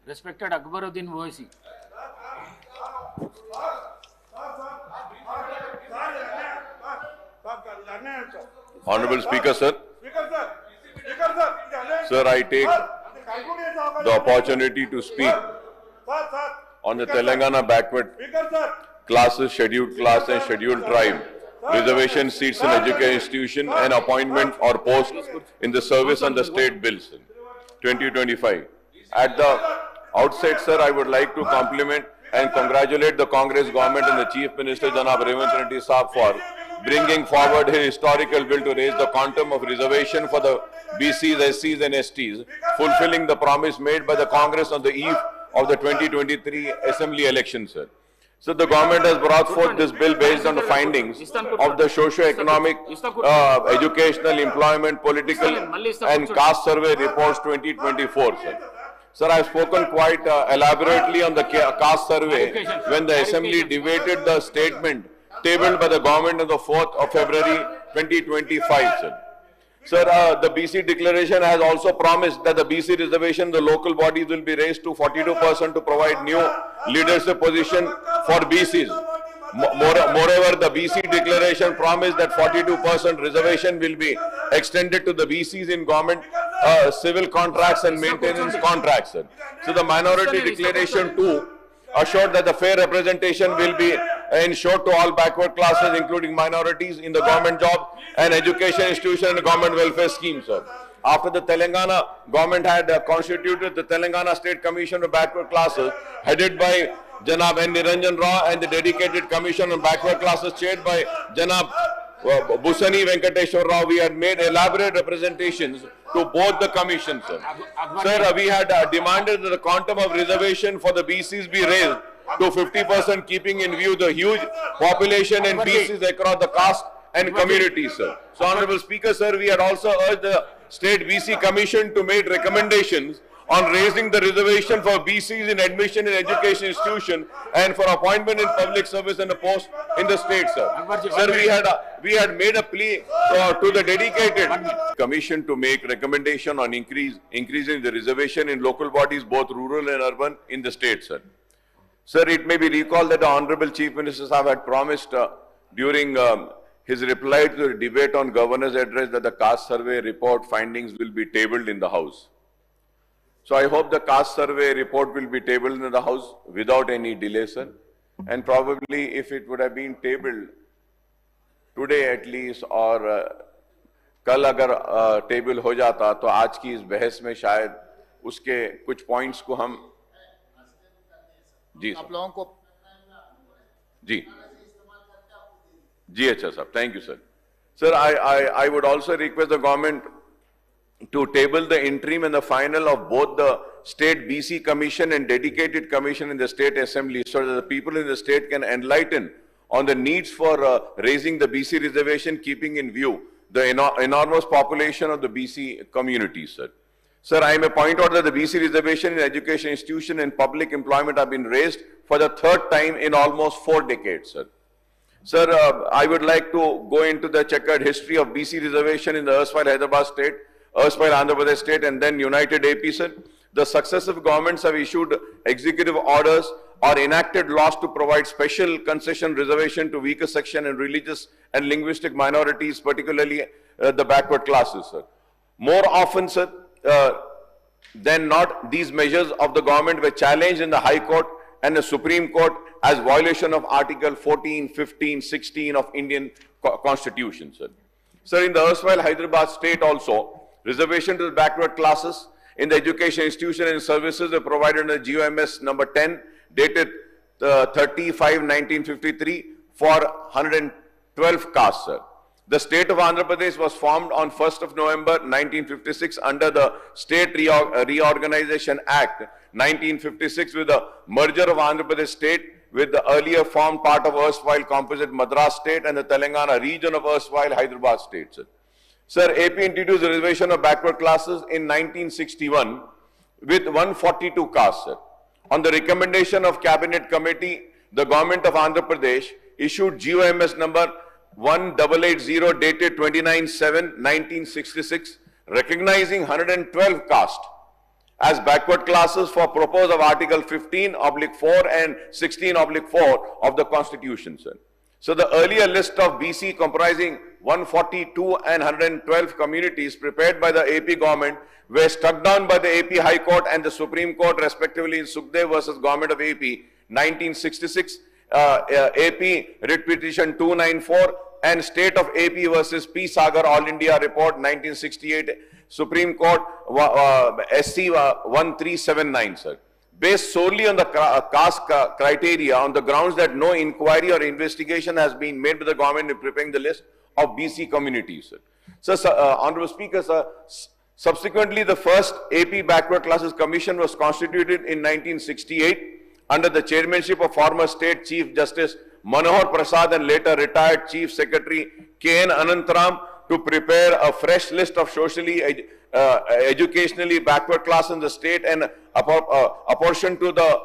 Respected Akbaruddin Owaisi. Honorable Speaker, sir. Sir, I take the opportunity to speak on the Telangana backward classes, scheduled class and scheduled tribe, reservation seats in education institution and appointment or post in the service under state bills 2025. At the outset, sir, I would like to compliment and congratulate the Congress government and the Chief Minister Janab Revant Reddy Saab for bringing forward his historical bill to raise the quantum of reservation for the BCs, SCs and STs, fulfilling the promise made by the Congress on the eve of the 2023 Assembly elections, sir. So the government has brought forth this bill based on the findings of the socio-economic, educational, employment, political and caste survey reports 2024, sir. Sir, I have spoken quite elaborately on the caste survey when the Assembly debated the statement tabled by the government on the 4th of February 2025, sir. Sir, the BC declaration has also promised that the BC reservation, the local bodies will be raised to 42% to provide new leadership position for BCs. Moreover, the BC declaration promised that 42% reservation will be extended to the BCs in government civil contracts and maintenance contracts, sir. So the minority declaration too assured that the fair representation will be ensured to all backward classes, including minorities, in the government job and education institution and government welfare schemes, sir. After the Telangana government had constituted the Telangana State Commission of Backward Classes, headed by Janab N. Niranjan Rao, and the dedicated Commission on Backward Classes chaired by Janab Busani Venkateshwar Rao, we had made elaborate representations to both the commissions, sir. Sir, we had demanded that the quantum of reservation for the BCs be raised to 50%, keeping in view the huge population and BCs across the caste and communities, sir. So, Honorable Speaker, sir, we had also urged the State BC Commission to make recommendations on raising the reservation for BCs in admission in education institution and for appointment in public service and a post in the state, sir. Sir, we had made a plea to the dedicated commission to make recommendation on increasing the reservation in local bodies, both rural and urban, in the state, sir. Sir, it may be recalled that the Honorable Chief Minister Saab had promised during his reply to the debate on Governor's address that the caste survey report findings will be tabled in the House. So I hope the caste survey report will be tabled in the House without any delay, sir. And probably if it would have been tabled today at least or कल अगर table हो जाता तो आज की इस बहस में शायद उसके कुछ पॉइंट्स को हम जी आप लोगों को जी अच्छा साहब, thank you, sir. Sir, I would also request the government to table the interim and the final of both the State BC Commission and dedicated commission in the State Assembly so that the people in the state can enlighten on the needs for raising the BC reservation, keeping in view the enormous population of the BC community, sir. Sir, I may point out that the BC reservation in education institution and public employment have been raised for the third time in almost 4 decades, sir. Sir, I would like to go into the checkered history of BC reservation in the erstwhile Hyderabad state, erstwhile Andhra Pradesh state and then United AP, sir. The successive governments have issued executive orders or enacted laws to provide special concession reservation to weaker section and religious and linguistic minorities, particularly the backward classes, sir. More often, sir, than not, these measures of the government were challenged in the High Court and the Supreme Court as violation of Article 14, 15, 16 of Indian Constitution, sir. Sir, in the erstwhile Hyderabad state also, reservation to the backward classes in the education institution and services were provided under GOMS number 10, dated 30/5/1953 for 112 castes, sir. The state of Andhra Pradesh was formed on 1st of November 1956 under the State Reorganization Act 1956 with the merger of Andhra Pradesh state with the earlier formed part of erstwhile composite Madras state and the Telangana region of erstwhile Hyderabad state, sir. Sir, AP introduced the reservation of backward classes in 1961 with 142 castes, sir. On the recommendation of Cabinet Committee, the government of Andhra Pradesh issued GOMS number 1880 dated 29/7/1966 recognizing 112 castes as backward classes for purpose of Article 15/4 and 16/4 of the Constitution, sir. So the earlier list of BC comprising 142 and 112 communities prepared by the AP government were struck down by the AP High Court and the Supreme Court respectively in Sukhdev versus Government of AP 1966, AP Writ Petition 294 and State of AP versus P. Sagar All India Report 1968, Supreme Court SC 1379, sir. Based solely on the caste criteria on the grounds that no inquiry or investigation has been made by the government in preparing the list of BC communities, sir. So, Honorable Speaker, sir, subsequently the first AP Backward Classes Commission was constituted in 1968 under the chairmanship of former State Chief Justice Manohar Prasad and later retired Chief Secretary K.N. Anantram to prepare a fresh list of socially educationally backward class in the state and apportion to the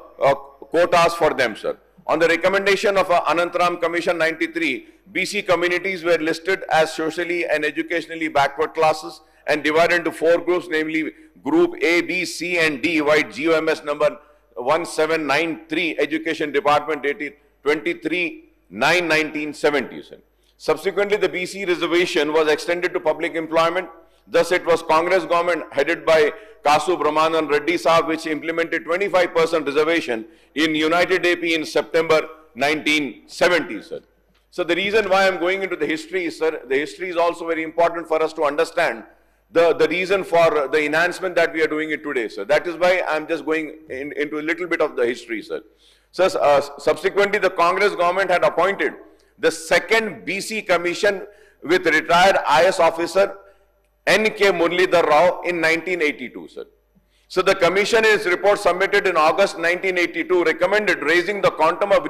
quotas for them, sir. On the recommendation of Anantram Commission 93, BC communities were listed as socially and educationally backward classes and divided into 4 groups, namely Group A, B, C and D, white GOMS number 1793, Education Department dated 23/9/1970. Sir. Subsequently, the BC reservation was extended to public employment. Thus, it was Congress government headed by Kasu Brahmanan Reddy Saab which implemented 25% reservation in United AP in September 1970, sir. So, the reason why I am going into the history, sir, the history is also very important for us to understand the reason for the enhancement that we are doing it today, sir. That is why I am just going into a little bit of the history, sir. So, subsequently, the Congress government had appointed the second BC commission with retired IS officer N.K. Muralidhar Rao in 1982, sir. So, the commission in its report submitted in August 1982 recommended raising the quantum of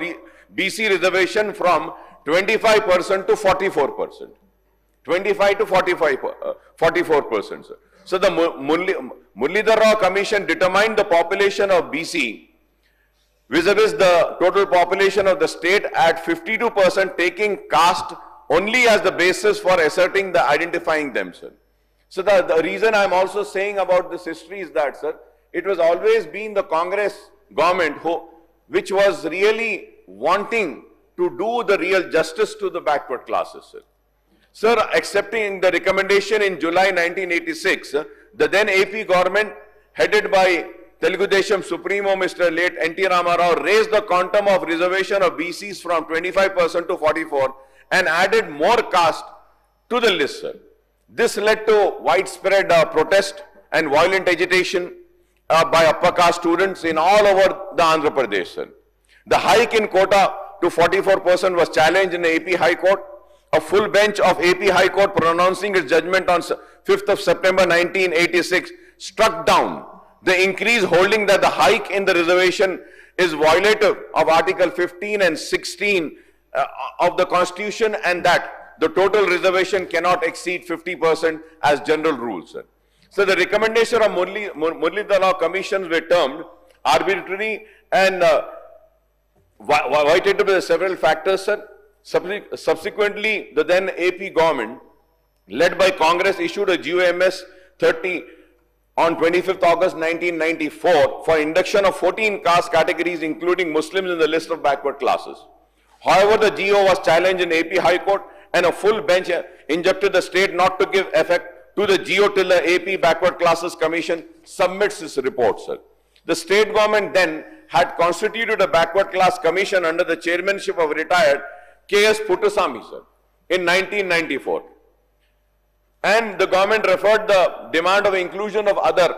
BC reservation from 25% to 44%. 25 to 44%, sir. So, the Muralidhar Rao commission determined the population of BC vis-a-vis the total population of the state at 52%, taking caste only as the basis for asserting the identifying them, sir. So, the reason I am also saying about this history is that, sir, it was always been the Congress government which was really wanting to do the real justice to the backward classes, sir. Sir, accepting the recommendation in July 1986, the then AP government headed by Telugu Desam Supremo Mr. late N.T. Ramarao raised the quantum of reservation of BCs from 25% to 44% and added more caste to the list, sir. This led to widespread protest and violent agitation by upper caste students in all over the Andhra Pradesh, sir. The hike in quota to 44% was challenged in the AP High Court. A full bench of AP High Court pronouncing its judgment on 5th of September 1986 struck down the increase, holding that the hike in the reservation is violative of Article 15 and 16 of the Constitution and that the total reservation cannot exceed 50% as general rules, sir. So, the recommendation of Muralidhar Rao commissions were termed arbitrary and violated by several factors, sir. Subsequently, the then AP government, led by Congress, issued a GOMS 30 on 25th August 1994 for induction of 14 caste categories, including Muslims, in the list of backward classes. However, the GO was challenged in AP High Court and a full bench injuncted the state not to give effect to the GO till the AP Backward Classes Commission submits its report, sir. The state government then had constituted a backward class commission under the chairmanship of retired K.S. Puttasamy, sir, in 1994. And the government referred the demand of inclusion of other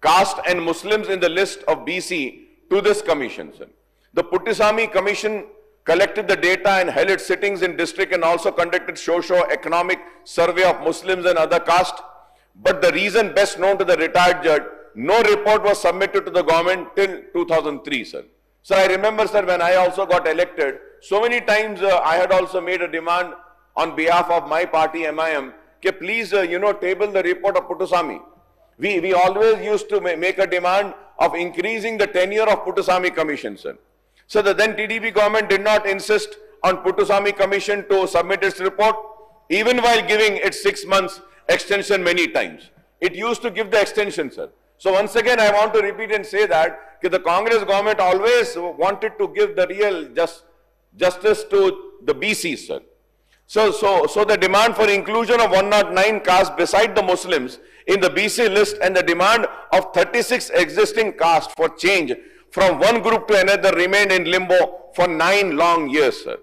caste and Muslims in the list of BC to this commission, sir. The Puttasamy Commission collected the data and held its sittings in district and also conducted socio-economic survey of Muslims and other caste. But the reason best known to the retired judge, no report was submitted to the government till 2003, sir. So I remember, sir, when I also got elected, so many times I had also made a demand on behalf of my party, MIM, okay, please, table the report of Puttasamy. We always used to make a demand of increasing the tenure of Puttasamy Commission, sir. So the then TDP government did not insist on Puttasamy Commission to submit its report, even while giving its 6 months extension many times. It used to give the extension, sir. So once again, I want to repeat and say that the Congress government always wanted to give the real justice to the BCs, sir. So the demand for inclusion of 109 castes beside the Muslims in the BC list and the demand of 36 existing castes for change from one group to another remained in limbo for 9 long years, sir.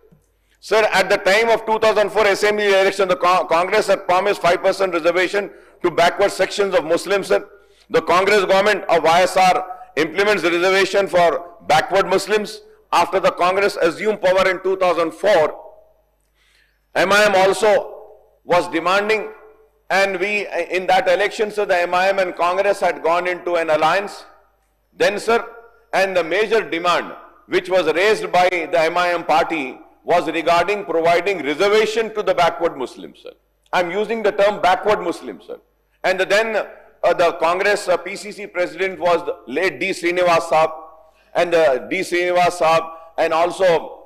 Sir, at the time of 2004 Assembly election, the Congress had promised 5% reservation to backward sections of Muslims, sir. The Congress government of YSR implements the reservation for backward Muslims. After the Congress assumed power in 2004, MIM also was demanding, and we, in that election, sir, the MIM and Congress had gone into an alliance. Then, sir, and the major demand which was raised by the MIM party was regarding providing reservation to the backward Muslims, sir. I'm using the term backward Muslims, sir. And then the Congress PCC president was the late D. Srinivas Saab, and D. Srinivas Saab, and also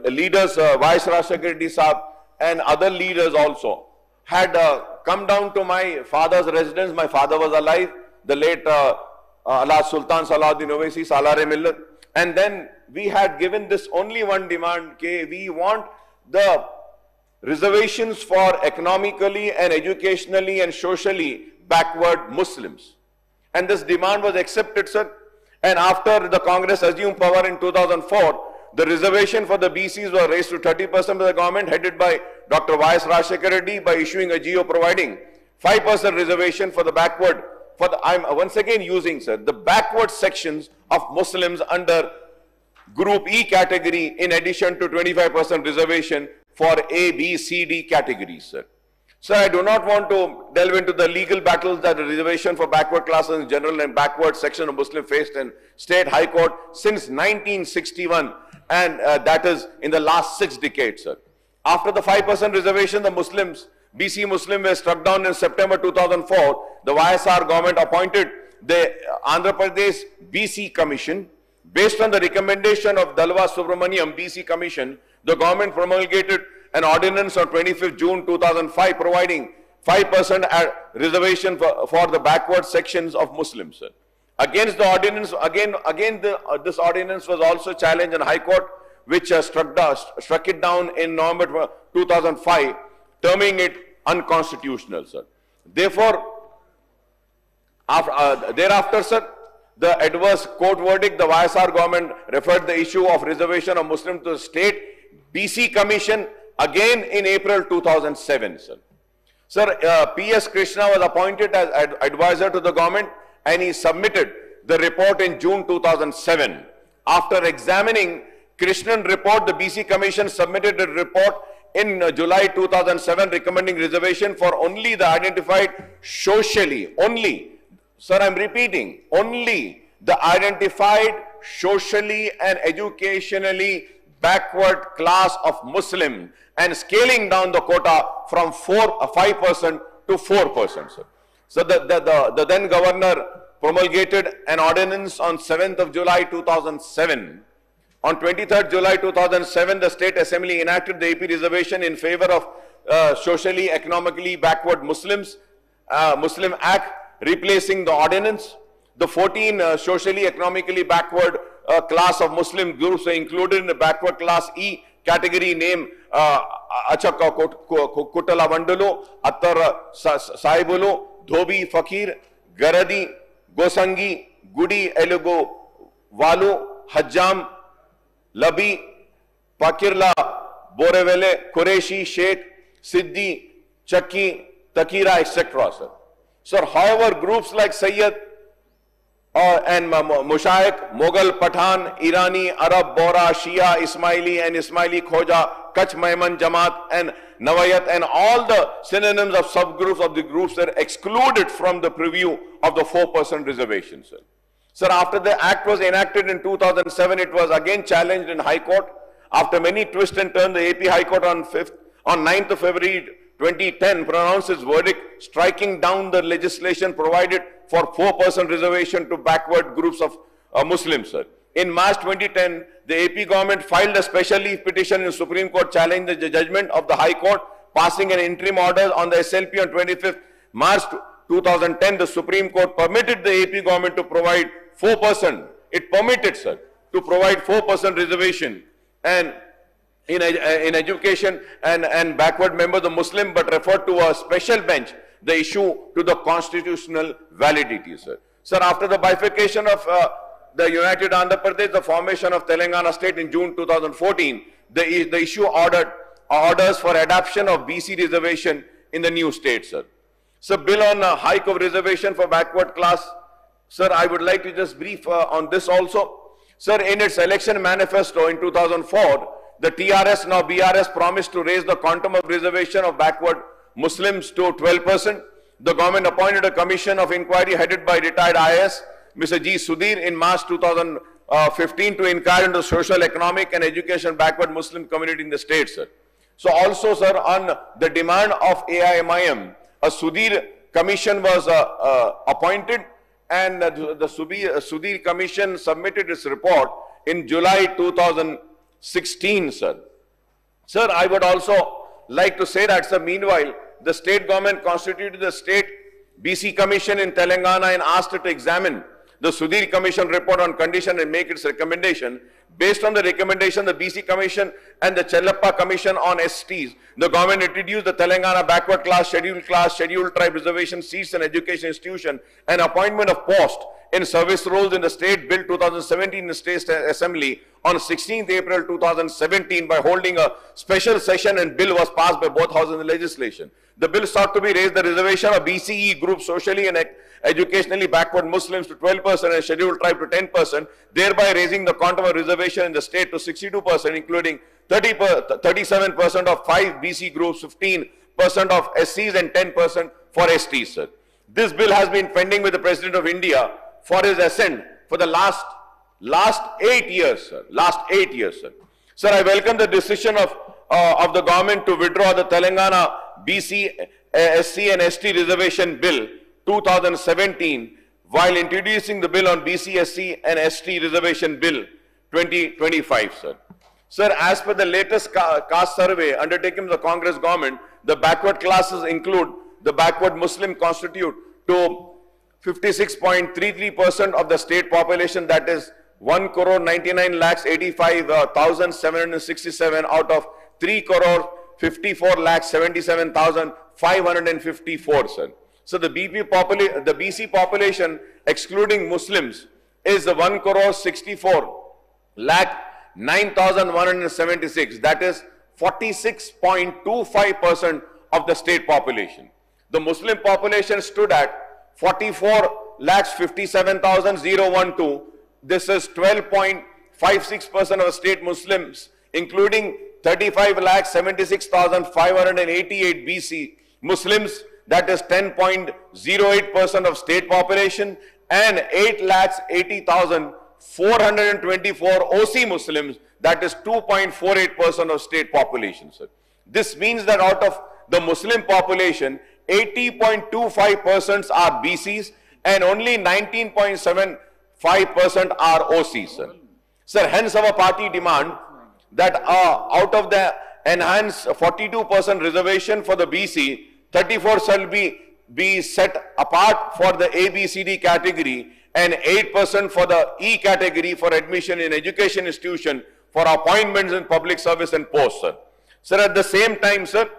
leaders, Vice Rashtrakuta Reddy Saab, and other leaders also had come down to my father's residence. My father was alive, the late Allah Sultan Salahuddin Owaisi, Salare Millat. And then we had given this only one demand, okay, we want the reservations for economically and educationally and socially backward Muslims. And this demand was accepted, sir. And after the Congress assumed power in 2004, the reservation for the BCs was raised to 30% by the government headed by Dr. Y.S. Rajshekar Reddy by issuing a GO providing 5% reservation for the backward, I'm once again using, sir, the backward sections of Muslims under Group E category in addition to 25% reservation for A, B, C, D categories, sir. Sir, I do not want to delve into the legal battles that the reservation for backward classes in general and backward section of Muslim faced in State High Court since 1961, and that is in the last 6 decades, sir. After the 5% reservation, the Muslims, BC Muslim were struck down in September 2004. The YSR government appointed the Andhra Pradesh BC Commission. Based on the recommendation of Dalwa Subramaniam BC Commission, the government promulgated an ordinance on 25th June 2005 providing 5% reservation for the backward sections of Muslims, sir. Against the ordinance, this ordinance was also challenged in High Court, which struck it down in November 2005, terming it unconstitutional, sir. Therefore, thereafter, sir, the adverse court verdict, the YSR government referred the issue of reservation of Muslims to the State BC Commission again in April 2007, sir. Sir, P.S. Krishna was appointed as advisor to the government, and he submitted the report in June 2007. After examining Krishnan report, the BC Commission submitted a report in July 2007 recommending reservation for only the identified socially, sir, I'm repeating, only the identified socially and educationally backward class of Muslim, and scaling down the quota from 5% to 4%, sir. So the then governor promulgated an ordinance on 7th of July 2007. On 23rd July 2007, the State Assembly enacted the AP reservation in favor of socially, economically backward Muslims, Muslim Act, replacing the ordinance. The 14 socially, economically backward class of Muslim groups were included in the backward class E category named Achaka Kutala Vandulu, Attar Saibulu, Dhobi Fakir, Garadi, Gosangi, Gudi Elugo, Walu, Hajjam, Labi, Pakirla, Borevele, Qureshi, Sheikh, Siddhi, Chakki, Takira, etc. Sir. Sir, however, groups like Sayyid and Mushaik, Mughal, Pathan, Irani, Arab, Bora, Shia, Ismaili and Ismaili Khoja, Kach Maiman, Jamaat and Nawayat and all the synonyms of subgroups of the groups are excluded from the preview of the 4% reservation, sir. Sir, after the act was enacted in 2007, it was again challenged in High Court. After many twists and turns, the AP High Court on 9th of February 2010 pronounced its verdict, striking down the legislation provided for 4% reservation to backward groups of Muslims, sir. In March 2010, the AP government filed a special leave petition in Supreme Court challenging the judgment of the High Court, passing an interim order on the SLP on 25th March 2010, the Supreme Court permitted the AP government to provide 4%. It permitted, sir, to provide 4% reservation and in education and backward members of Muslim, but referred to a special bench the issue to the constitutional validity, sir. Sir, after the bifurcation of the United Andhra Pradesh, the formation of Telangana state in June 2014, the issue orders for adoption of BC reservation in the new state, sir. So, bill on hike of reservation for backward class, sir, I would like to just brief on this also. Sir, in its election manifesto in 2004, the TRS, now BRS, promised to raise the quantum of reservation of backward Muslims to 12%. The government appointed a commission of inquiry headed by retired IAS, Mr. G. Sudhir, in March 2015 to inquire into social, economic and education backward Muslim community in the state, sir. So also, sir, on the demand of AIMIM, a Sudhir commission was appointed, and the Sudhir commission submitted its report in July 2016, sir. Sir, I would also like to say that, sir, meanwhile, the state government constituted the state BC commission in Telangana and asked it to examine the Sudhir commission report on condition and make its recommendation. Based on the recommendation, the BC commission and the Chellappa commission on STs, the government introduced the Telangana backward class, scheduled tribe reservation seats and education institution and appointment of post in service roles in the state bill 2017 in the state assembly on 16th April 2017 by holding a special session, and bill was passed by both houses in the legislation. The bill sought to be raised the reservation of BCE groups socially and educationally backward Muslims to 12% and scheduled tribe to 10%, thereby raising the quantum of reservation in the state to 62%, including 37% of 5 BC groups, 15% of SCs and 10% for STs, sir. This bill has been pending with the President of India for his assent for the last 8 years, sir. Last 8 years, sir. Sir, I welcome the decision of the government to withdraw the Telangana BC, SC and ST reservation bill 2017 while introducing the bill on BC, SC and ST reservation bill 2025, sir. Sir, as per the latest caste survey undertaken by the Congress government, the backward classes include the backward Muslim constitute to 56.33% of the state population, that is 1,99,85,767 out of 3,54,77,554, sir. So the BC population excluding Muslims is the 1,64,09,176, that is 46.25% of the state population. The Muslim population stood at 44,57,012. This is 12.56% of state Muslims, including 35,76,588 BC Muslims, that is 10.08% of state population, and 8,80,424 OC Muslims, that is 2.48% of state population, sir. This means that out of the Muslim population, 80.25% are BCs and only 19.75% are OCs, sir. Sir, hence our party demand that out of the enhanced 42% reservation for the BC, 34 shall be set apart for the ABCD category and 8% for the E category for admission in education institution for appointments in public service and posts, sir. Sir, at the same time, sir,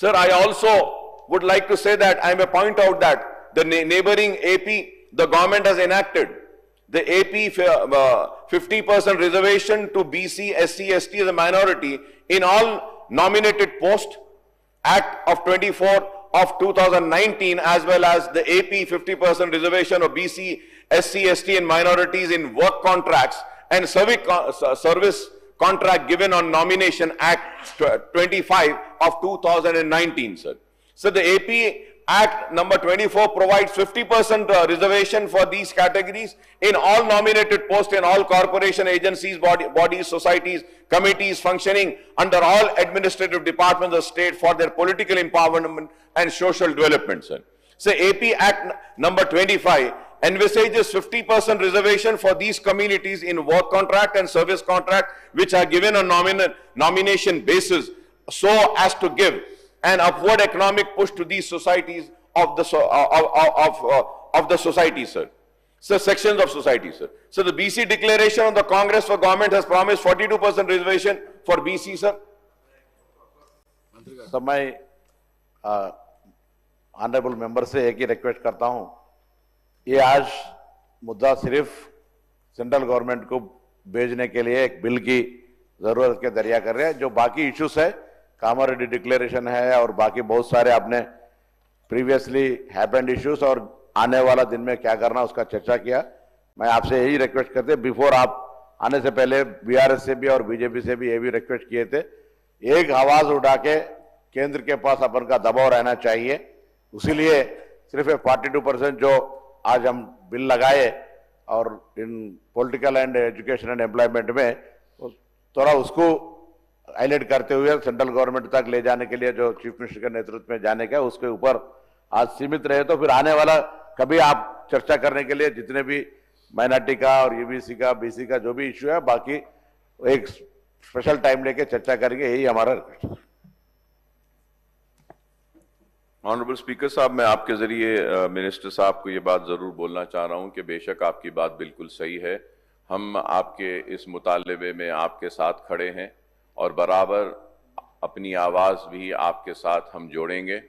I also would like to say that I may point out that the neighboring AP, the government has enacted the AP 50% reservation to BC, SC, ST as a minority in all nominated posts, Act of 24 of 2019, as well as the AP 50% reservation of BC, SC, ST and minorities in work contracts and service contract given on Nomination Act 25 of 2019, sir. So the AP Act number 24 provides 50% reservation for these categories in all nominated posts in all corporation agencies, bodies, societies, committees functioning under all administrative departments of the state for their political empowerment and social development, sir. So AP Act number 25 envisages 50% reservation for these communities in work contract and service contract which are given on nomination basis so as to give an upward economic push to these societies of the society, sir. Sir, sections of society, sir. So the BC declaration of the Congress for Government has promised 42% reservation for BC, sir. तो मैं honourable member से एक ही request करता हूं, ये आज मुद्दा सिर्फ सेंट्रल गवर्नमेंट को भेजने के लिए एक बिल की जरूरत के दरिया कर रहे हैं। जो बाकी इश्यूज है, कॉमोडिटी डिक्लेरेशन है और बाकी बहुत सारे आपने प्रीवियसली हैपेंड इश्यूज और आने वाला दिन में क्या करना उसका चर्चा किया। मैं आपसे यही रिक्वेस्ट करते, बिफोर आप आने से पहले बीआरएस से भी और बीजेपी से भी ये भी रिक्वेस्ट किए थे, एक आवाज उठा के केंद्र के पास अपन का दबाव रहना चाहिए। उसीलिए सिर्फ 42% जो आज हम बिल लगाए और इन political and education and employment में थोड़ा उसको हाईलाइट करते हुए सेंट्रल गवर्नमेंट तक ले जाने के लिए जो चीफ मिनिस्टर के नेतृत्व में जाने का, उसके ऊपर आज सीमित रहे तो फिर आने वाला कभी आप चर्चा करने के लिए जितने भी माइनॉरिटी का और ईबीसी का, बीसी का जो भी इश्यू है, बाकी एक स्पेशल टाइम लेके चर्चा करेंगे, यही हमारा रिक्वेस्ट है। ऑनरेबल स्पीकर साहब, मैं आपके जरिए मिनिस्टर साहब को ये बात जरूर बोलना चाह रहा हूं कि बेशक आपकी बात बिल्कुल सही है। हम आपके इस मुतालबे में आपके साथ खड़े हैं और बराबर अपनी आवाज़ भी आपके साथ हम जोड़ेंगे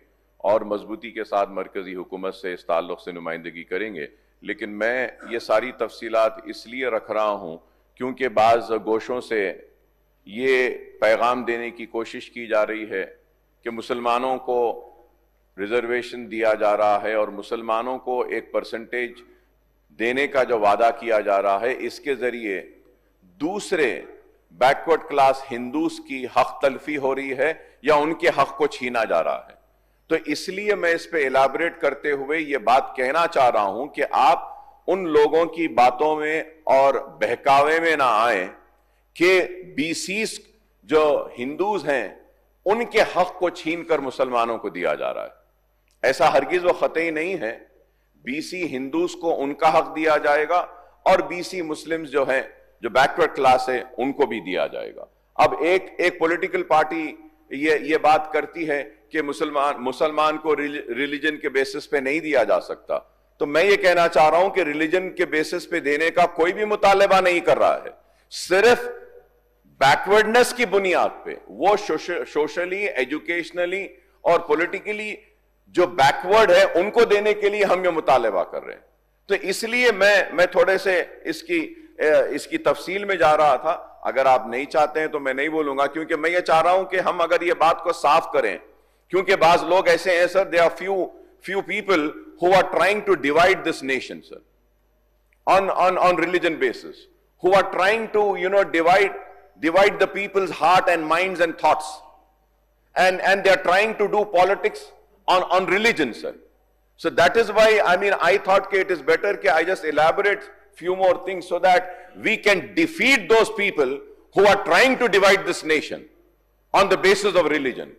और मजबूती के साथ मरकजी हुकूमत से इस ताल्लुक़ से नुमाइंदगी करेंगे। लेकिन मैं ये सारी तफसीलात इसलिए रख रहा हूँ क्योंकि बाज़ गोशों से ये पैगाम देने की कोशिश की जा रही है कि मुसलमानों को रिजर्वेशन दिया जा रहा है और मुसलमानों को एक परसेंटेज देने का जो वादा किया जा रहा है, इसके ज़रिए दूसरे बैकवर्ड क्लास हिंदूज की हक तलफी हो रही है या उनके हक को छीना जा रहा है। तो इसलिए मैं इस पे इलाबरेट करते हुए ये बात कहना चाह रहा हूं कि आप उन लोगों की बातों में और बहकावे में ना आए कि बीसीस जो हिंदूज हैं उनके हक को छीन कर मुसलमानों को दिया जा रहा है। ऐसा हरगिज व खतई नहीं है। बीसी हिंदूज को उनका हक दिया जाएगा और बीसी मुस्लिम्स जो हैं, जो बैकवर्ड क्लास है, उनको भी दिया जाएगा। अब एक पॉलिटिकल पार्टी ये बात करती है कि मुसलमान को रिलीजन के बेसिस पे नहीं दिया जा सकता, तो मैं ये कहना चाह रहा हूं कि रिलीजन के बेसिस पे देने का कोई भी मुतालबा नहीं कर रहा है। सिर्फ बैकवर्डनेस की बुनियाद पे वो सोशली, एजुकेशनली और पॉलिटिकली जो बैकवर्ड है उनको देने के लिए हम ये मुतालबा कर रहे हैं। तो इसलिए मैं थोड़े से इसकी तफसील में जा रहा था। अगर आप नहीं चाहते हैं तो मैं नहीं बोलूंगा, क्योंकि मैं ये चाह रहा हूं कि हम अगर ये बात को साफ करें, क्योंकि बाज लोग ऐसे हैं sir, they are few people who are trying to divide this nation, sir, on religion basis, who are trying to divide the people's heart and minds and thoughts, and they are trying to do politics on religion, sir. So that is why I thought it is better that I just elaborate few more things so that we can defeat those people who are trying to divide this nation on the basis of religion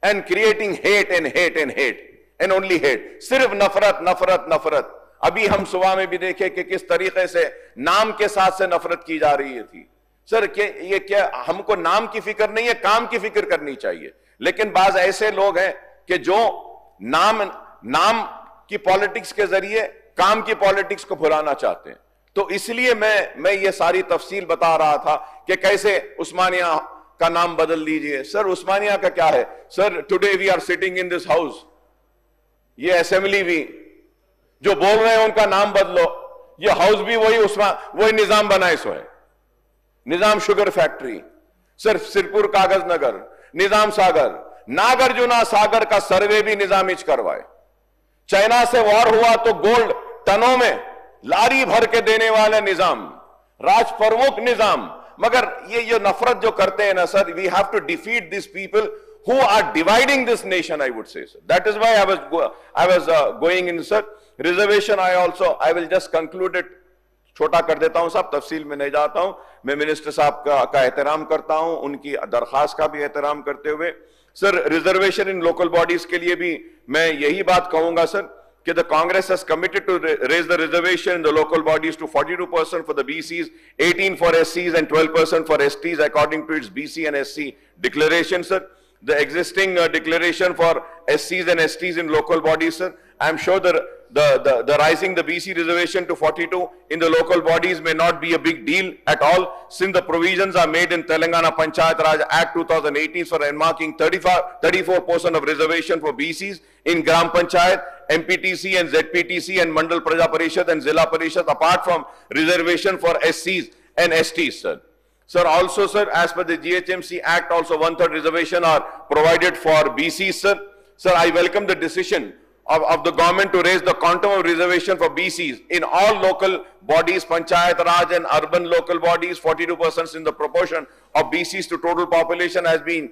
and creating hate and hate and hate and only hate. सिर्फ नफरत नफरत नफरत। अभी हम सुबह में भी देखे कि किस तरीके से नाम के साथ से नफरत की जा रही थी। सर ये क्या हमको नाम की फिक्र नहीं है, काम की फिक्र करनी चाहिए। लेकिन बाज ऐसे लोग हैं कि जो नाम की पॉलिटिक्स के जरिए काम की पॉलिटिक्स को भुलाना चाहते हैं। तो इसलिए मैं ये सारी तफसील बता रहा था कि कैसे उस्मानिया का नाम बदल दीजिए। सर उस्मानिया का क्या है sir? Today we are sitting in this house, ये असेंबली भी जो बोल रहे हैं उनका नाम बदलो, ये हाउस भी वही निजाम बनाए सो है। निजाम शुगर फैक्ट्री, सर सिरपुर कागज नगर, निजाम सागर, नागार्जुना सागर का सर्वे भी निजामिच करवाए। चाइना से वॉर हुआ तो गोल्ड टनों में लारी भर के देने वाले निजाम, राज प्रमुख निजाम। मगर ये नफरत जो करते हैं ना sir, we have to defeat this people who are dividing this nation, I would say, sir. That is why I was going in, sir. Reservation, I will just conclude it. छोटा कर देता हूं साहब, तफसील में नहीं जाता हूं। मैं मिनिस्टर साहब का एहतराम करता हूं, उनकी दरखास्त का भी एहतराम करते हुए। सर रिजर्वेशन इन लोकल बॉडीज के लिए भी मैं यही बात कहूंगा सर कि the Congress has committed to raise the reservation in the local bodies to 42% for the BCs, 18% for SCs and 12% for STs according to its BC and SC declaration, sir. The existing declaration for SCs and STs in local bodies, sir, I'm sure the rising the BC reservation to 42 in the local bodies may not be a big deal at all, since the provisions are made in Telangana Panchayat Raj Act 2018 for earmarking 34% of reservation for BCs in Gram Panchayat, MPTC and ZPTC and Mandal Praja Parishad and Zilla Parishad, apart from reservation for SCs and STs, sir. Sir, also, sir, as per the GHMC Act, also 1/3 reservation are provided for BCs, sir. Sir, I welcome the decision of the government to raise the quantum of reservation for BCs in all local bodies, Panchayat Raj and urban local bodies. 42% in the proportion of BCs to total population has been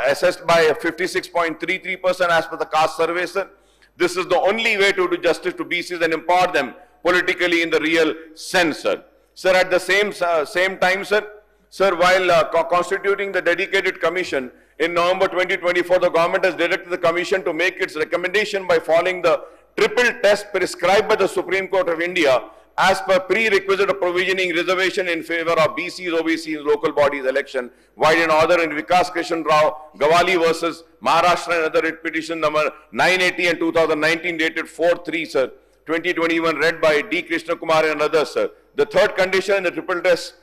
assessed by 56.33% as per the caste survey, sir. This is the only way to do justice to BCs and empower them politically in the real sense, sir. Sir, at the same time, sir, while constituting the dedicated commission in November 2024, the government has directed the commission to make its recommendation by following the triple test prescribed by the Supreme Court of India as per prerequisite of provisioning reservation in favor of BCs, OBCs in local bodies election, while in order in Vikas Krishan Rao Gawali versus Maharashtra and other writ petition number 980 and 2019 dated 4/3, sir, 2021, read by D. Krishna Kumar and others, sir. The third condition in the triple test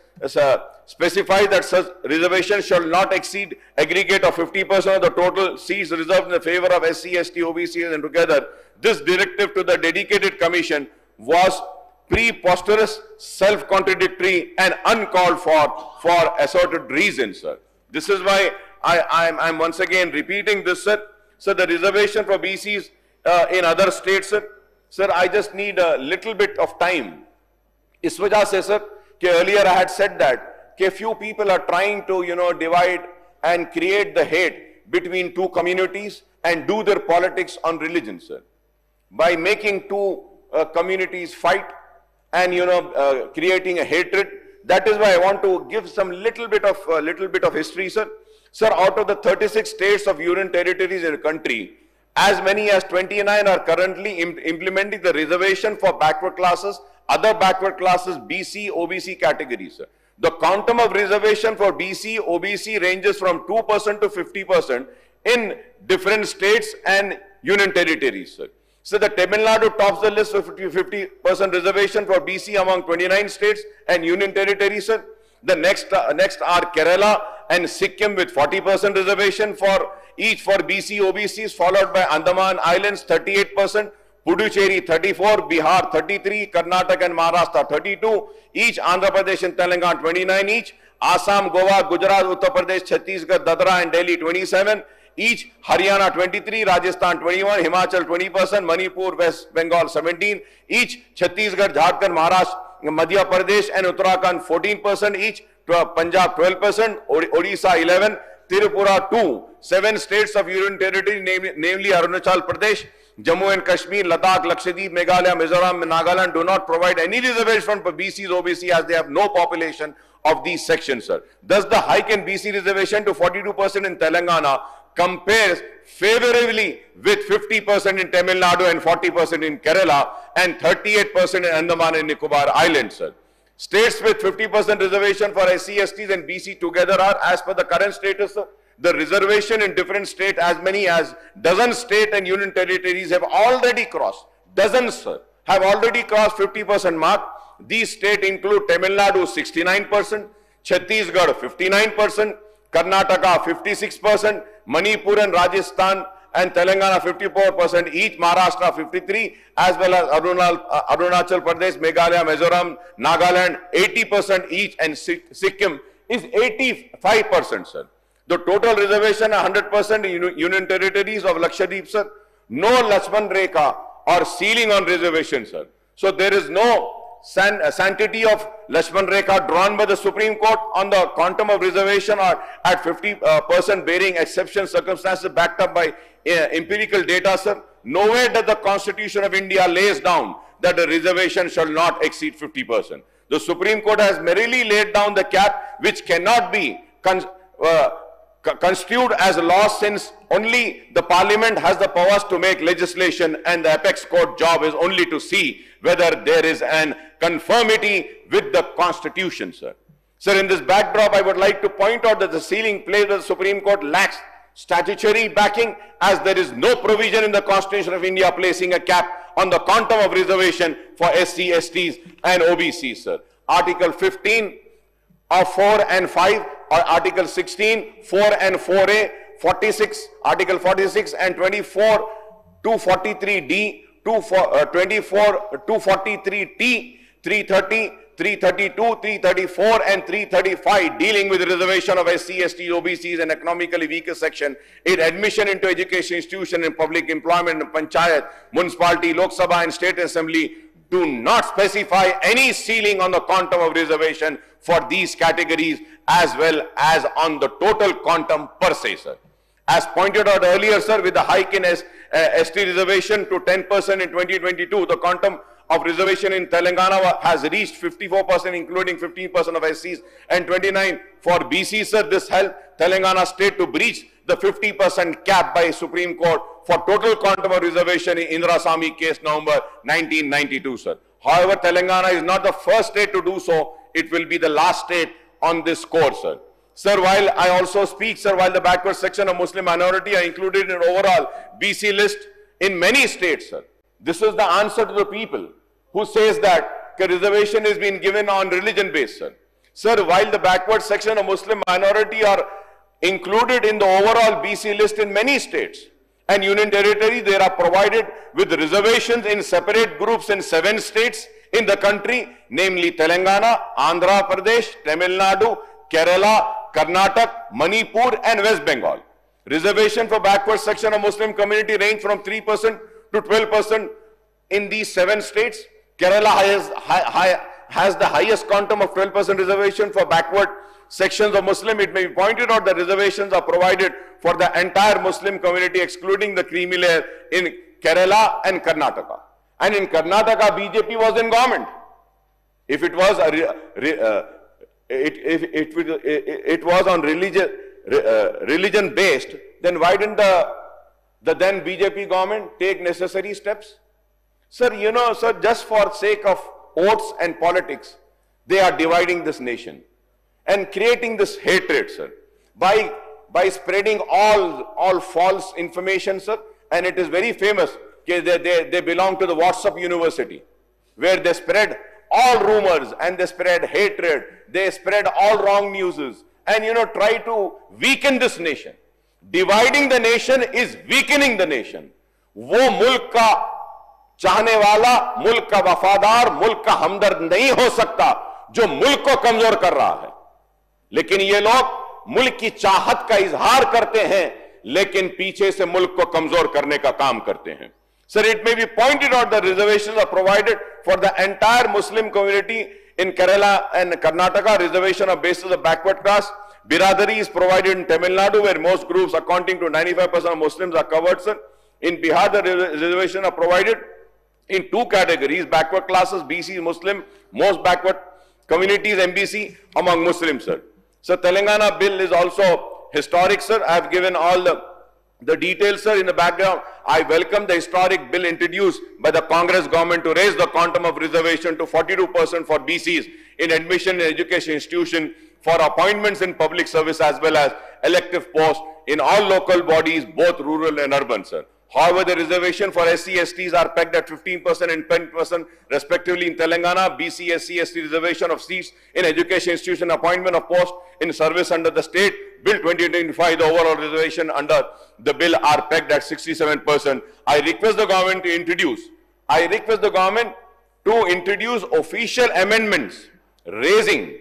specifies that such reservation shall not exceed aggregate of 50% of the total seats reserved in the favor of SC, ST, OBCs, and together. This directive to the dedicated commission was preposterous, self-contradictory, and uncalled for asserted reasons, sir. This is why I'm once again repeating this, sir. So the reservation for BCs in other states, sir, I just need a little bit of time. इस वजह से, sir, earlier I had said that few people are trying to, divide and create the hate between two communities and do their politics on religion, sir. By making two communities fight and, creating a hatred. That is why I want to give some little bit of history, sir. Sir, out of the 36 states of union territories in the country, as many as 29 are currently implementing the reservation for backward classes, other backward classes, BC, OBC categories, sir. The quantum of reservation for BC, OBC ranges from 2% to 50% in different states and union territories, sir. So the Tamil Nadu tops the list with 50% reservation for BC among 29 states and union territories, sir. The next are Kerala and Sikkim with 40% reservation for each for BC, OBCs, followed by Andaman Islands 38%, Puducherry 34, Bihar 33, Karnataka and Maharashtra 32, each Andhra Pradesh and Telangana 29 each, Assam, Goa, Gujarat, Uttar Pradesh, Chhattisgarh, Dadra and Delhi 27, each Haryana 23, Rajasthan 21, Himachal 20%, Manipur, West Bengal 17, each Chhattisgarh, Jharkhand, Maharashtra, Madhya Pradesh and Uttarakhand 14% each, Punjab 12%, Odisha 11, Tripura 2, 7 states of union territory, namely Arunachal Pradesh, Jammu and Kashmir, Ladakh, Lakshadweep, Meghalaya, Mizoram and Nagaland do not provide any reservation for BCs, OBC as they have no population of these sections, sir. Thus, the hike in BC reservation to 42% in Telangana compares favorably with 50% in Tamil Nadu and 40% in Kerala and 38% in Andaman and Nicobar Islands, sir. States with 50% reservation for SC, STs and BC together are, as per the current status, sir, the reservation in different states, as many as dozen state and union territories have already crossed, dozens, sir, have already crossed 50% mark. These states include Tamil Nadu 69%, Chhattisgarh 59%, Karnataka 56%, Manipur and Rajasthan and Telangana 54% each, Maharashtra 53%, as well as Arunachal Pradesh, Meghalaya, Mizoram, Nagaland 80% each, and Sikkim is 85%, sir. The total reservation 100% in union territories of Lakshadweep, sir. No Lakshman Rekha or ceiling on reservation, sir. So there is no sanctity of Lakshman Rekha drawn by the Supreme Court on the quantum of reservation or at 50% bearing exception circumstances backed up by empirical data, sir. Nowhere does the Constitution of India lays down that the reservation shall not exceed 50%. The Supreme Court has merely laid down the cap which cannot be construed as a law, since only the Parliament has the powers to make legislation and the apex court job is only to see whether there is an conformity with the Constitution, sir. Sir, in this backdrop, I would like to point out that the ceiling placed by the Supreme Court lacks statutory backing, as there is no provision in the Constitution of India placing a cap on the quantum of reservation for SC, STs and OBCs, sir. Article 15 of 4 and 5, or Article 16, 4 and 4A, 46, Article 46 and 24, 243D, 24, 243T, 330, 332, 334 and 335 dealing with reservation of SC, ST, OBCs and economically weaker section in admission into education institution and public employment and panchayat, municipality, Lok Sabha and state assembly do not specify any ceiling on the quantum of reservation for these categories as well as on the total quantum per se, sir. As pointed out earlier, sir, with the hike in ST reservation to 10% in 2022, the quantum of reservation in Telangana has reached 54%, including 15% of SCs and 29% for BCs, sir. This helped Telangana state to breach the 50% cap by Supreme Court for total quantum of reservation in Indira Sami case November 1992, sir. However, Telangana is not the first state to do so. It will be the last state on this score, sir. Sir, while I also speak, sir, while the backward section of Muslim minority are included in overall BC list in many states, sir, this is the answer to the people who says that reservation is being given on religion based, sir. Sir, while the backward section of Muslim minority are included in the overall BC list in many states and union territory, they are provided with reservations in separate groups in 7 states in the country, namely Telangana, Andhra Pradesh, Tamil Nadu, Kerala, Karnataka, Manipur and West Bengal. Reservation for backward section of Muslim community range from 3% to 12% in these 7 states. Kerala has the highest quantum of 12% reservation for backward sections of Muslim. It may be pointed out that reservations are provided for the entire Muslim community excluding the creamy layer in Kerala and Karnataka. And in Karnataka, BJP was in government. If it was it was on religion based, then why didn't the then BJP government take necessary steps? Sir, you know, sir, just for sake of votes and politics, they are dividing this nation and creating this hatred, sir, by spreading all false information, sir. And it is very famous. They belong to the WhatsApp University, where they spread all rumors and they spread hatred. They spread all wrong newses and, you know, try to weaken this nation. Dividing the nation is weakening the nation. वो मुल्क का चाहने वाला, मुल्क का वफादार, मुल्क का हमदर्द नहीं हो सकता जो मुल्क को कमजोर कर रहा है. लेकिन ये लोग मुल्क की चाहत का इजहार करते हैं, लेकिन पीछे से मुल्क को कमजोर करने का काम करते हैं. Sir, it may be pointed out that reservations are provided for the entire Muslim community in Kerala and Karnataka. Reservation of basis of backward class. Biradari is provided in Tamil Nadu, where most groups accounting to 95% of Muslims are covered, sir. In Bihar, the reservations are provided in 2 categories: backward classes, BC, Muslim, most backward communities, MBC, among Muslims, sir. So, Telangana bill is also historic, sir. I have given all the details, sir, in the background. I welcome the historic bill introduced by the Congress government to raise the quantum of reservation to 42% for BCs in admission in education institution, for appointments in public service as well as elective posts in all local bodies, both rural and urban, sir. However, the reservation for SC, STs are pegged at 15% and 10% respectively in Telangana. BC, SC, ST reservation of seats in education institution, appointment of posts in service under the state bill 2025, the overall reservation under the bill are pegged at 67%. I request the government to introduce official amendments raising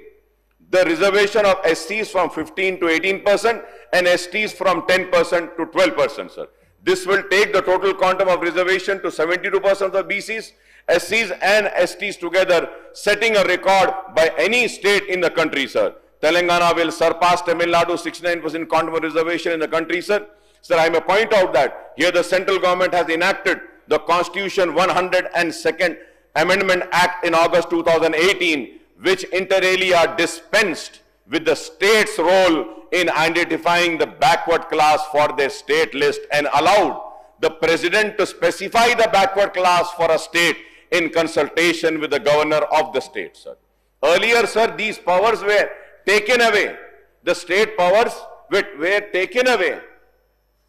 the reservation of SCs from 15 to 18% and STs from 10% to 12%, sir. This will take the total quantum of reservation to 72% of BCs, SCs and STs together, setting a record by any state in the country, sir. Telangana will surpass Tamil Nadu 69% quantum of reservation in the country, sir. Sir, I may point out that here the central government has enacted the Constitution 102nd Amendment Act in August 2018, which inter alia dispensed with the state's role in identifying the backward class for their state list and allowed the president to specify the backward class for a state in consultation with the governor of the state, sir. Earlier, sir, these powers were taken away. The state powers were taken away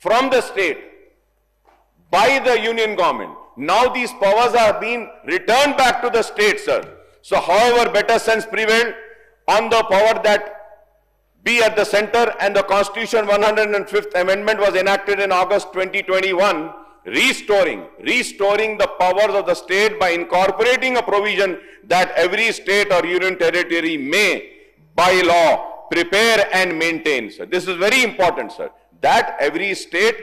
from the state by the union government. Now these powers are being returned back to the state, sir. So however better sense prevailed on the power that be at the center, and the Constitution 105th Amendment was enacted in August 2021, restoring the powers of the state by incorporating a provision that every state or union territory may, by law, prepare and maintain, sir. This is very important, sir, that every state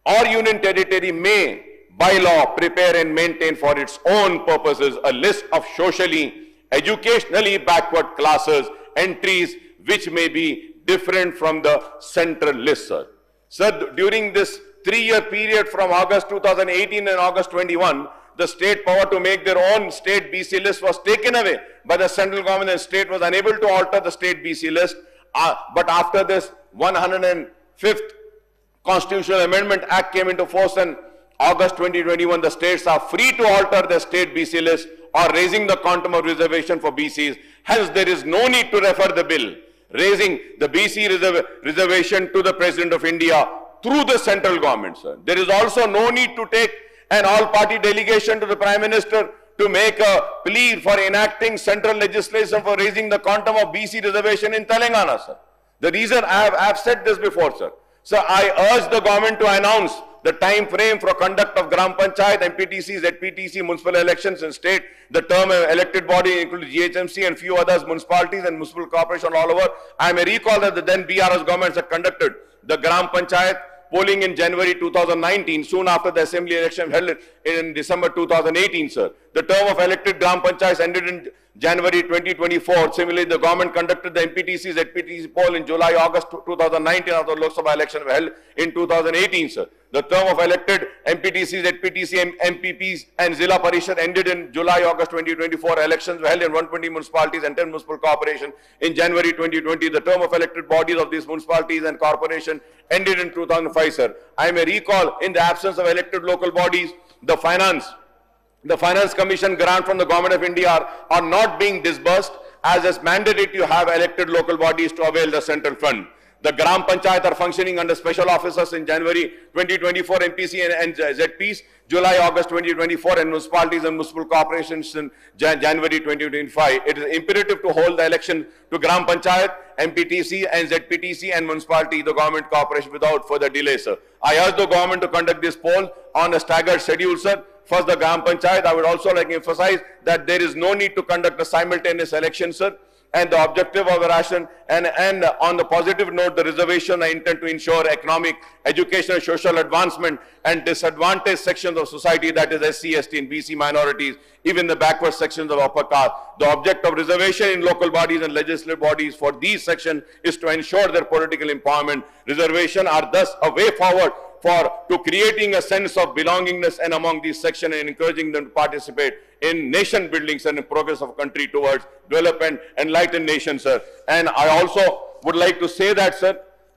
or union territory may, by law, prepare and maintain for its own purposes a list of socially, educationally backward classes, entries which may be different from the central list, sir. Sir, during this 3-year period from August 2018 and August 21, the state power to make their own state BC list was taken away by the central government, and state was unable to alter the state BC list. But after this 105th Constitutional Amendment Act came into force in August 2021, the states are free to alter their state BC list or raising the quantum of reservation for BCs. Hence, there is no need to refer the bill raising the BC reservation to the President of India through the central government, sir. There is also no need to take an all-party delegation to the Prime Minister to make a plea for enacting central legislation for raising the quantum of BC reservation in Telangana, sir. The reason I have said this before, sir. So I urge the government to announce the time frame for conduct of Gram Panchayat, MPTC, ZPTC, municipal elections in state. The term elected body includes GHMC and few others, municipalities and municipal corporation all over. I may recall that the then BRS governments had conducted the Gram Panchayat polling in January 2019, soon after the assembly election held in December 2018, sir. The term of elected Gram Panchayats ended in January 2024. Similarly, the government conducted the MPTC, ZPTC poll in July, August 2019 after the Lok Sabha election held in 2018, sir. The term of elected MPTC, ZPTC, MPPs and Zilla Parishad ended in July, August 2024. Elections were held in 120 municipalities and 10 municipal corporations in January 2020. The term of elected bodies of these municipalities and corporations ended in 2005, sir. I may recall, in the absence of elected local bodies, the Finance Commission grant from the Government of India are not being disbursed, as is mandated to have elected local bodies to avail the central fund. The Gram Panchayat are functioning under special officers in January 2024, MPC and ZPs, July, August 2024, and municipalities and municipal corporations in January 2025. It is imperative to hold the election to Gram Panchayat, MPTC and ZPTC and municipality, the government corporation, without further delay, sir. I urge the government to conduct this poll on a staggered schedule, sir. First, the Gram Panchayat. I would also like to emphasize that there is no need to conduct a simultaneous election, sir. And the objective of the ration, and on the positive note, the reservation I intend to ensure economic, educational, social advancement and disadvantaged sections of society, that is SC, ST and BC minorities, even the backward sections of upper caste. The object of reservation in local bodies and legislative bodies for these sections is to ensure their political empowerment. Reservation are thus a way forward to creating a sense of belongingness and among these sections and encouraging them to participate in nation buildings and in progress of country towards development, enlightened nation, sir. And I also would like to say that, sir,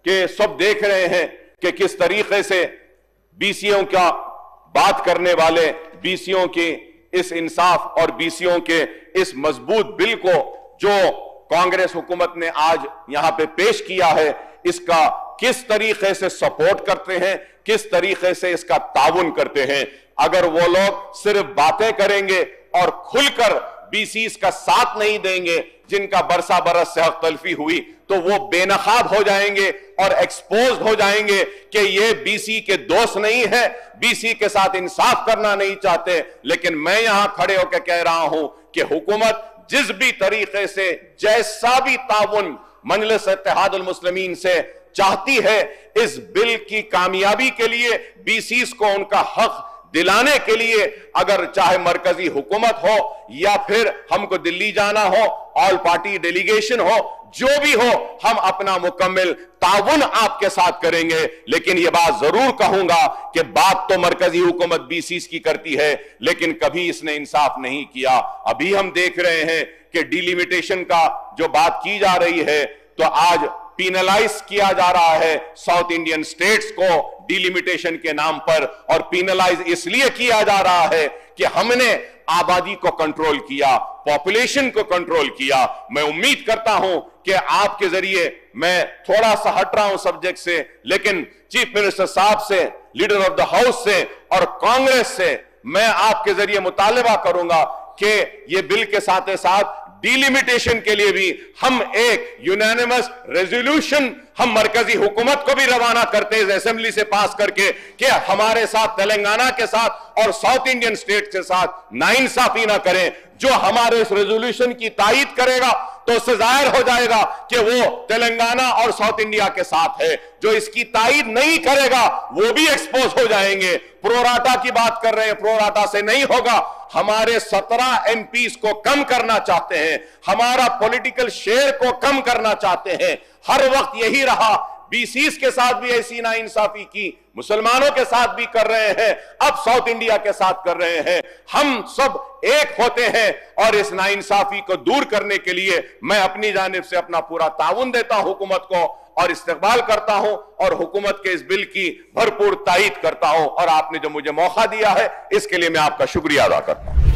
कि सब देख रहे हैं कि किस तरीके से बीसीओं का बात करने वाले बीसीओं के इस इंसाफ और बीसीओं के इस मजबूत बिल को जो कांग्रेस हुकूमत ने आज यहां पे पेश किया है, इसका किस तरीके से सपोर्ट करते हैं, किस तरीके से इसका ताउन करते हैं। अगर वो लोग सिर्फ बातें करेंगे और खुलकर बीसीस का साथ नहीं देंगे, जिनका बरसा बरस से हक तलफी हुई, तो वो बेनकाब हो जाएंगे और एक्सपोज हो जाएंगे कि ये बीसी के दोस्त नहीं है, बीसी के साथ इंसाफ करना नहीं चाहते। लेकिन मैं यहां खड़े होकर कह रहा हूं कि हुकूमत जिस भी तरीके से जैसा भी ताउन मजलिस इत्तेहादुल मुस्लिमीन से चाहती है, इस बिल की कामयाबी के लिए, बीसीस को उनका हक दिलाने के लिए, अगर चाहे मरकजी हुकूमत हो या फिर हमको दिल्ली जाना हो, ऑल पार्टी डेलीगेशन हो, जो भी हो, हम अपना मुकम्मल ताउन आपके साथ करेंगे। लेकिन यह बात जरूर कहूंगा कि बात तो मरकजी हुकूमत बीसीस की करती है, लेकिन कभी इसने इंसाफ नहीं किया। अभी हम देख रहे हैं कि डिलिमिटेशन का जो बात की जा रही है, तो आज पीनलाइज किया जा रहा है साउथ इंडियन स्टेट्स को डिलिमिटेशन के नाम पर, और पीनलाइज इसलिए किया जा रहा है कि हमने आबादी को कंट्रोल किया, पॉपुलेशन को कंट्रोल किया। मैं उम्मीद करता हूं कि आपके जरिए, मैं थोड़ा सा हट रहा हूं सब्जेक्ट से, लेकिन चीफ मिनिस्टर साहब से, लीडर ऑफ द हाउस से और कांग्रेस से मैं आपके जरिए मुतालबा करूंगा कि ये बिल के साथ साथ डिलिमिटेशन के लिए भी हम एक यूनानिमस रेजोल्यूशन हम मरकजी हुकूमत को भी रवाना करते हैं असेंबली से पास करके कि हमारे साथ, तेलंगाना के साथ और साउथ इंडियन स्टेट के साथ नाइंसाफी ना करें। जो हमारे इस रेजोल्यूशन की तायीद करेगा तो उससे जाहिर हो जाएगा कि वो तेलंगाना और साउथ इंडिया के साथ है। जो इसकी तायीद नहीं करेगा वो भी एक्सपोज हो जाएंगे। प्रोराटा की बात कर रहे हैं, प्रोराटा से नहीं होगा। हमारे 17 एमपीज को कम करना चाहते हैं, हमारा पॉलिटिकल शेयर को कम करना चाहते हैं। हर वक्त यही रहा, बीसीस के साथ भी ऐसी नाइंसाफी की, मुसलमानों के साथ भी कर रहे हैं, अब साउथ इंडिया के साथ कर रहे हैं। हम सब एक होते हैं और इस नाइंसाफी को दूर करने के लिए मैं अपनी जानिब से अपना पूरा ताउन देता हूं हुकूमत को और इस्तकबाल करता हूं और हुकूमत के इस बिल की भरपूर तायीद करता हूं। और आपने जो मुझे मौका दिया है इसके लिए मैं आपका शुक्रिया अदा करता हूं।